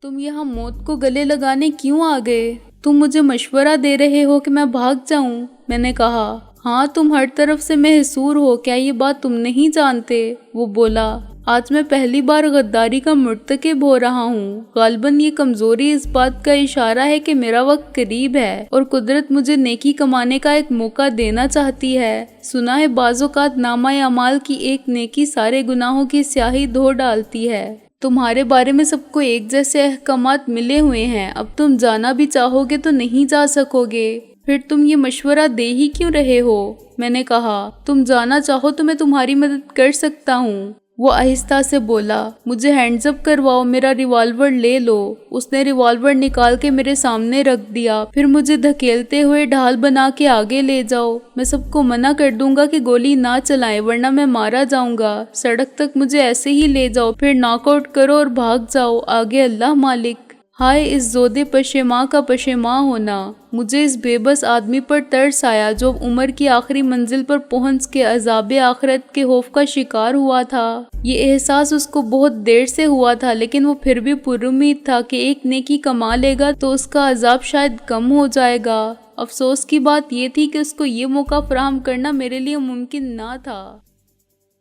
تم یہاں موت کو گلے لگانے کیوں آ گئے؟ تم مجھے مشورہ دے رہے ہو کہ میں بھاگ جاؤں؟ میں نے کہا، ہاں تم ہر طرف سے محصور ہو، کیا یہ بات تم نہیں جانتے؟ وہ بولا، آج میں پہلی بار غداری کا مرتکب ہو رہا ہوں۔ غالباً یہ کمزوری اس بات کا اشارہ ہے کہ میرا وقت قریب ہے اور قدرت مجھے نیکی کمانے کا ایک موقع دینا چاہتی ہے۔ سنا ہے بعض اوقات نامہ اعمال کی ایک نیکی سارے گناہوں کی سیاہی دھو ڈالتی ہے۔ تمہارے بارے میں سب کو ایک جیسے احکامات ملے ہوئے ہیں، اب تم جانا بھی چاہو گے تو نہیں جا سکو گے، پھر تم یہ مشورہ دے ہی کیوں رہے ہو؟ میں نے کہا، تم جانا چاہو تو میں تمہاری مدد کر سکتا ہوں۔ وہ آہستہ سے بولا، مجھے ہینڈز اپ کرواؤ، میرا ریوالور لے لو۔ اس نے ریوالور نکال کے میرے سامنے رکھ دیا، پھر مجھے دھکیلتے ہوئے ڈھال بنا کے آگے لے جاؤ۔ میں سب کو منع کر دوں گا کہ گولی نہ چلائیں ورنہ میں مارا جاؤں گا۔ سڑک تک مجھے ایسے ہی لے جاؤ، پھر ناک آؤٹ کرو اور بھاگ جاؤ، آگے اللہ مالک۔ ہائے اس زودِ پشیماں کا پشیماں ہونا! مجھے اس بے بس آدمی پر ترس آیا جو عمر کی آخری منزل پر پہنچ کے عذاب آخرت کے خوف کا شکار ہوا تھا۔ یہ احساس اس کو بہت دیر سے ہوا تھا، لیکن وہ پھر بھی پر امید تھا کہ ایک نیکی کما لے گا تو اس کا عذاب شاید کم ہو جائے گا۔ افسوس کی بات یہ تھی کہ اس کو یہ موقع فراہم کرنا میرے لیے ممکن نہ تھا۔